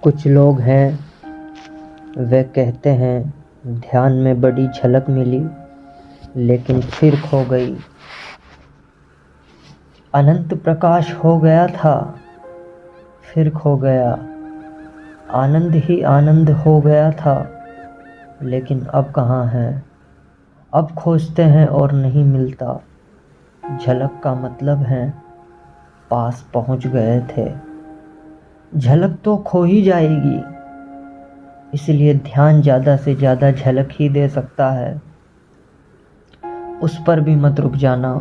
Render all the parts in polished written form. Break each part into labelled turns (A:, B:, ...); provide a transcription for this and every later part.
A: कुछ लोग हैं, वे कहते हैं ध्यान में बड़ी झलक मिली, लेकिन फिर खो गई। अनंत प्रकाश हो गया था, फिर खो गया। आनंद ही आनंद हो गया था, लेकिन अब कहाँ है। अब खोजते हैं और नहीं मिलता। झलक का मतलब है पास पहुँच गए थे। झलक तो खो ही जाएगी, इसलिए ध्यान ज़्यादा से ज़्यादा झलक ही दे सकता है। उस पर भी मत रुक जाना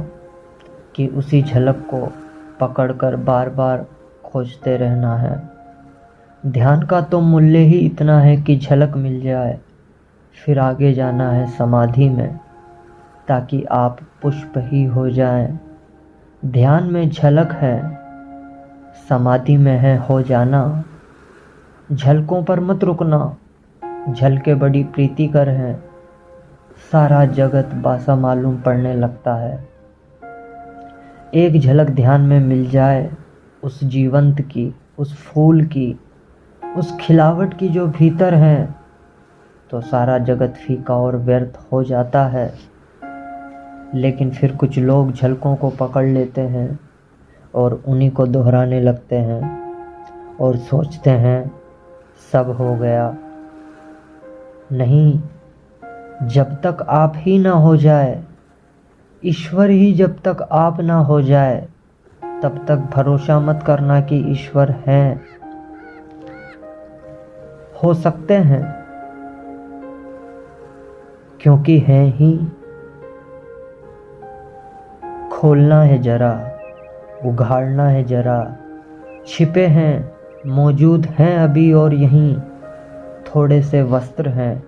A: कि उसी झलक को पकड़कर बार बार खोजते रहना है। ध्यान का तो मूल्य ही इतना है कि झलक मिल जाए, फिर आगे जाना है समाधि में, ताकि आप पुष्प ही हो जाएं। ध्यान में झलक है, समाधि में है हो जाना। झलकों पर मत रुकना, झलके बड़ी प्रीतिकर हैं। सारा जगत बासा मालूम पड़ने लगता है। एक झलक ध्यान में मिल जाए उस जीवंत की, उस फूल की, उस खिलावट की जो भीतर है, तो सारा जगत फीका और व्यर्थ हो जाता है। लेकिन फिर कुछ लोग झलकों को पकड़ लेते हैं और उन्हीं को दोहराने लगते हैं और सोचते हैं सब हो गया। नहीं, जब तक आप ही ना हो जाए, ईश्वर ही जब तक आप ना हो जाए, तब तक भरोसा मत करना कि ईश्वर हैं। हो सकते हैं, क्योंकि हैं ही। खोलना है जरा, उघाड़ना है जरा। छिपे हैं, मौजूद हैं अभी और यहीं। थोड़े से वस्त्र हैं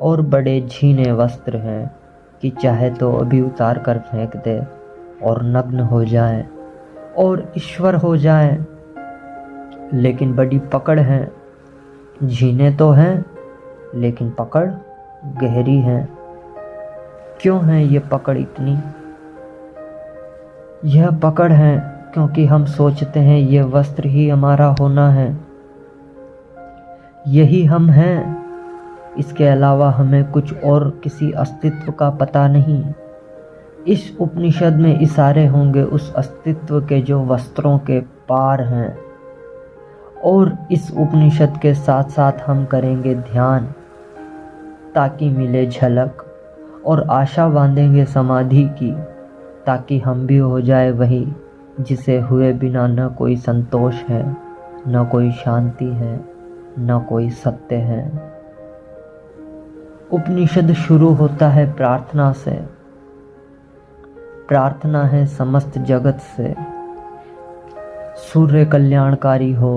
A: और बड़े झीने वस्त्र हैं कि चाहे तो अभी उतार कर फेंक दे और नग्न हो जाए और ईश्वर हो जाए। लेकिन बड़ी पकड़ है। झीने तो हैं, लेकिन पकड़ गहरी है। क्यों है ये पकड़ इतनी? यह पकड़ है क्योंकि हम सोचते हैं ये वस्त्र ही हमारा होना है, यही हम हैं। इसके अलावा हमें कुछ और किसी अस्तित्व का पता नहीं। इस उपनिषद में इशारे होंगे उस अस्तित्व के जो वस्त्रों के पार हैं। और इस उपनिषद के साथ साथ हम करेंगे ध्यान, ताकि मिले झलक, और आशा बांधेंगे समाधि की, ताकि हम भी हो जाए वही जिसे हुए बिना न कोई संतोष है, न कोई शांति है, न कोई सत्य है। उपनिषद शुरू होता है प्रार्थना से। प्रार्थना है समस्त जगत से। सूर्य कल्याणकारी हो,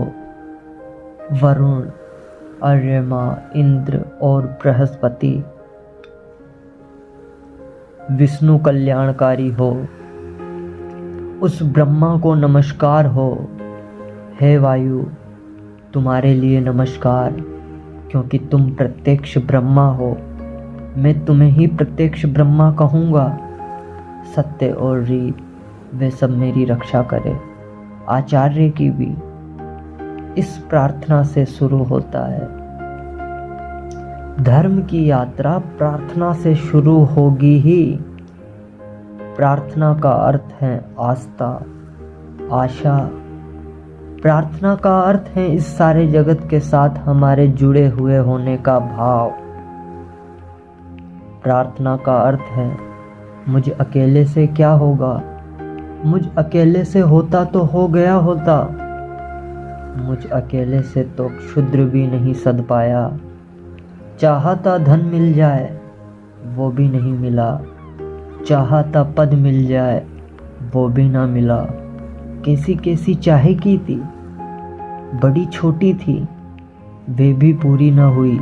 A: वरुण, अर्यमा, इंद्र और बृहस्पति। विष्णु कल्याणकारी हो, उस ब्रह्मा को नमस्कार हो। हे वायु, तुम्हारे लिए नमस्कार, क्योंकि तुम प्रत्यक्ष ब्रह्मा हो। मैं तुम्हें ही प्रत्यक्ष ब्रह्मा कहूँगा। सत्य और रीत वे सब मेरी रक्षा करे। आचार्य की भी इस प्रार्थना से शुरू होता है। धर्म की यात्रा प्रार्थना से शुरू होगी ही। प्रार्थना का अर्थ है आस्था, आशा। प्रार्थना का अर्थ है इस सारे जगत के साथ हमारे जुड़े हुए होने का भाव। प्रार्थना का अर्थ है मुझ अकेले से क्या होगा, मुझ अकेले से होता तो हो गया होता। मुझ अकेले से तो क्षुद्र भी नहीं सध पाया। चाहता धन मिल जाए, वो भी नहीं मिला। चाहता पद मिल जाए, वो भी ना मिला। कैसी कैसी चाहे की थी, बड़ी छोटी थी, वे भी पूरी न हुई।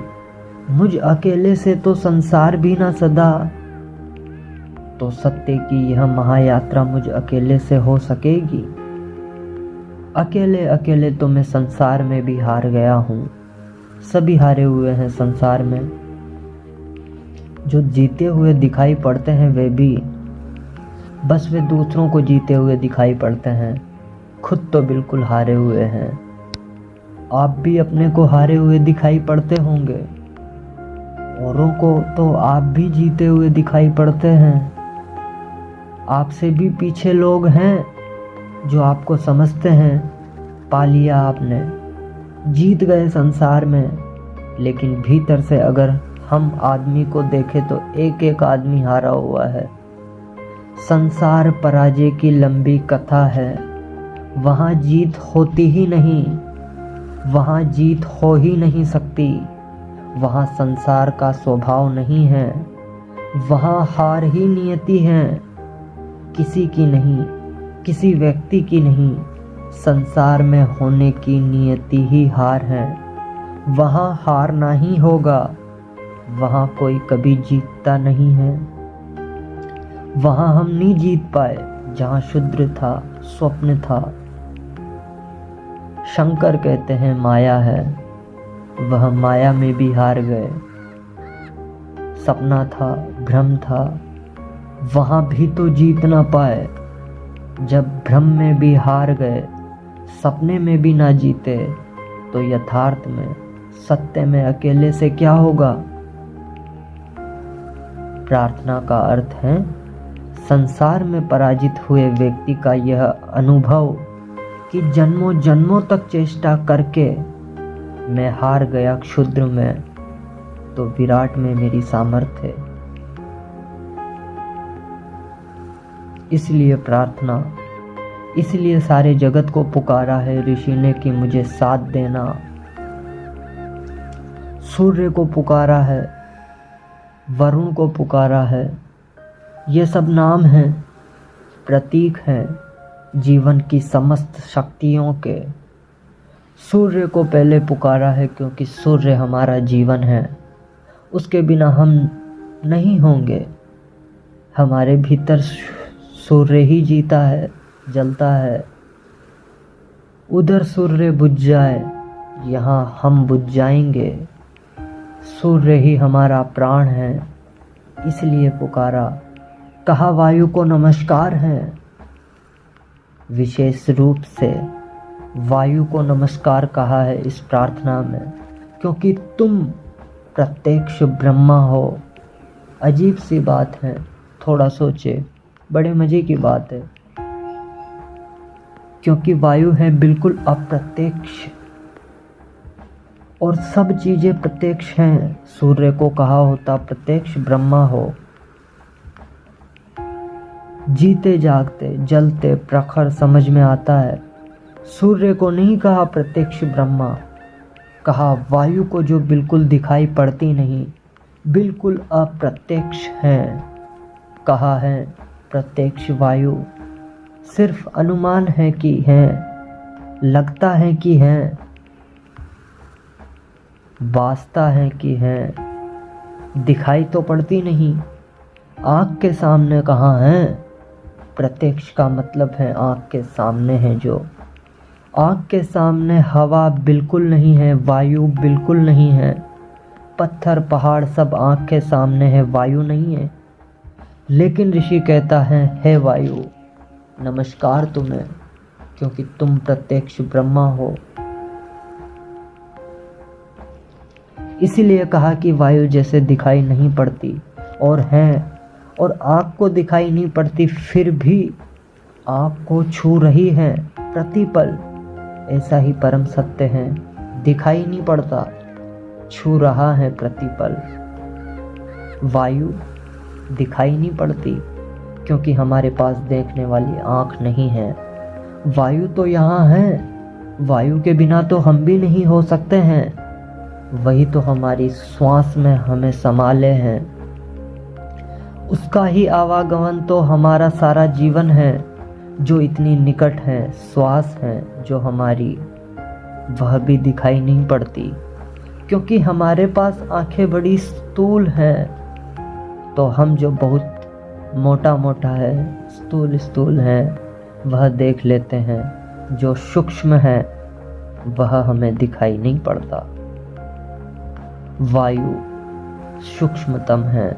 A: मुझ अकेले से तो संसार भी ना सदा। तो सत्य की यह महायात्रा मुझ अकेले से हो सकेगी? अकेले अकेले तो मैं संसार में भी हार गया हूँ। सभी हारे हुए हैं संसार में। जो जीते हुए दिखाई पड़ते हैं वे भी बस वे दूसरों को जीते हुए दिखाई पड़ते हैं, खुद तो बिल्कुल हारे हुए हैं। आप भी अपने को हारे हुए दिखाई पड़ते होंगे, औरों को तो आप भी जीते हुए दिखाई पड़ते हैं। आपसे भी पीछे लोग हैं जो आपको समझते हैं, पा लिया आपने, जीत गए संसार में। लेकिन भीतर से अगर हम आदमी को देखें तो एक एक आदमी हारा हुआ है। संसार पराजय की लंबी कथा है, वहाँ जीत होती ही नहीं, वहाँ जीत हो ही नहीं सकती। वहाँ संसार का स्वभाव नहीं है, वहाँ हार ही नियति है, किसी की नहीं, किसी व्यक्ति की नहीं। संसार में होने की नियति ही हार है, वहाँ हारना ही होगा। वहाँ कोई कभी जीतता नहीं है, वहाँ हम नहीं जीत पाए जहाँ शूद्र था, स्वप्न था। शंकर कहते हैं माया है, वह माया में भी हार गए। सपना था, भ्रम था, वहाँ भी तो जीत ना पाए। जब भ्रम में भी हार गए, सपने में भी ना जीते, तो यथार्थ में, सत्य में अकेले से क्या होगा। प्रार्थना का अर्थ है संसार में पराजित हुए व्यक्ति का यह अनुभव कि जन्मों जन्मों तक चेष्टा करके मैं हार गया क्षुद्र में, तो विराट में मेरी सामर्थ्य है। इसलिए प्रार्थना, इसलिए सारे जगत को पुकारा है ऋषि ने कि मुझे साथ देना। सूर्य को पुकारा है, वरुण को पुकारा है। ये सब नाम हैं, प्रतीक हैं जीवन की समस्त शक्तियों के। सूर्य को पहले पुकारा है क्योंकि सूर्य हमारा जीवन है, उसके बिना हम नहीं होंगे। हमारे भीतर सूर्य ही जीता है, जलता है। उधर सूर्य बुझ जाए, यहाँ हम बुझ जाएंगे। सूर्य ही हमारा प्राण है, इसलिए पुकारा। कहा वायु को नमस्कार है, विशेष रूप से वायु को नमस्कार कहा है इस प्रार्थना में, क्योंकि तुम प्रत्यक्ष ब्रह्मा हो। अजीब सी बात है, थोड़ा सोचे, बड़े मजे की बात है। क्योंकि वायु है बिल्कुल अप्रत्यक्ष और सब चीजें प्रत्यक्ष हैं। सूर्य को कहा होता प्रत्यक्ष ब्रह्मा हो। जीते जागते जलते प्रखर समझ में आता है। सूर्य को नहीं कहा प्रत्यक्ष ब्रह्मा, कहा वायु को जो बिल्कुल दिखाई पड़ती नहीं, बिल्कुल अप्रत्यक्ष है, कहा है प्रत्यक्ष वायु। सिर्फ अनुमान है कि है, लगता है कि है, वास्ता है कि है, दिखाई तो पड़ती नहीं। आँख के सामने कहाँ है? प्रत्यक्ष का मतलब है आँख के सामने है जो। आँख के सामने हवा बिल्कुल नहीं है, वायु बिल्कुल नहीं है। पत्थर पहाड़ सब आँख के सामने है, वायु नहीं है। लेकिन ऋषि कहता है, हे वायु नमस्कार तुम्हें, क्योंकि तुम प्रत्यक्ष ब्रह्मा हो। इसीलिए कहा कि वायु जैसे दिखाई नहीं पड़ती और है, और आँख को दिखाई नहीं पड़ती फिर भी आँख को छू रही है प्रतिपल। ऐसा ही परम सत्य है, दिखाई नहीं पड़ता, छू रहा है प्रतिपल। वायु दिखाई नहीं पड़ती क्योंकि हमारे पास देखने वाली आँख नहीं है। वायु तो यहाँ है, वायु के बिना तो हम भी नहीं हो सकते हैं। वही तो हमारी श्वास में हमें संभाले हैं, उसका ही आवागमन तो हमारा सारा जीवन है। जो इतनी निकट है, श्वास है जो हमारी, वह भी दिखाई नहीं पड़ती क्योंकि हमारे पास आंखें बड़ी स्थूल हैं। तो हम जो बहुत मोटा मोटा है, स्थूल स्थूल है, वह देख लेते हैं। जो सूक्ष्म है वह हमें दिखाई नहीं पड़ता। वायु सूक्ष्मतम है,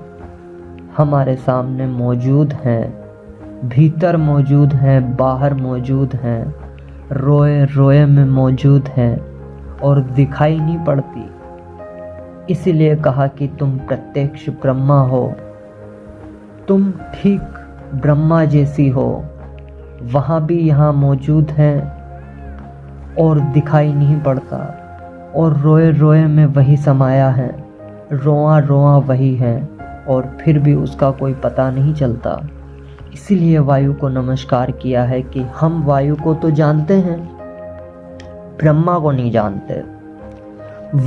A: हमारे सामने मौजूद हैं, भीतर मौजूद हैं, बाहर मौजूद हैं, रोए रोए में मौजूद हैं। और दिखाई नहीं पड़ती, इसलिए कहा कि तुम प्रत्यक्ष ब्रह्मा हो। तुम ठीक ब्रह्मा जैसी हो, वहाँ भी यहाँ मौजूद हैं और दिखाई नहीं पड़ता, और रोए रोए में वही समाया है, रोआ रोआ वही है, और फिर भी उसका कोई पता नहीं चलता। इसीलिए वायु को नमस्कार किया है कि हम वायु को तो जानते हैं, ब्रह्मा को नहीं जानते।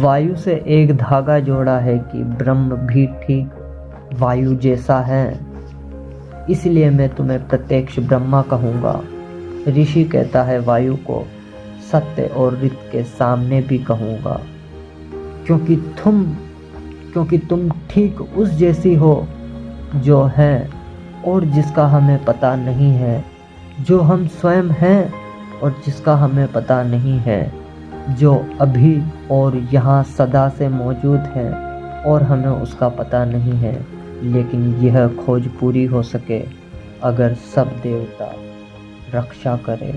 A: वायु से एक धागा जोड़ा है कि ब्रह्म भी ठीक वायु जैसा है, इसलिए मैं तुम्हें प्रत्यक्ष ब्रह्मा कहूँगा। ऋषि कहता है वायु को सत्य और ऋत के सामने भी कहूँगा, क्योंकि तुम ठीक उस जैसी हो जो है और जिसका हमें पता नहीं है, जो हम स्वयं हैं और जिसका हमें पता नहीं है, जो अभी और यहाँ सदा से मौजूद है और हमें उसका पता नहीं है। लेकिन यह खोज पूरी हो सके अगर सब देवता रक्षा करें।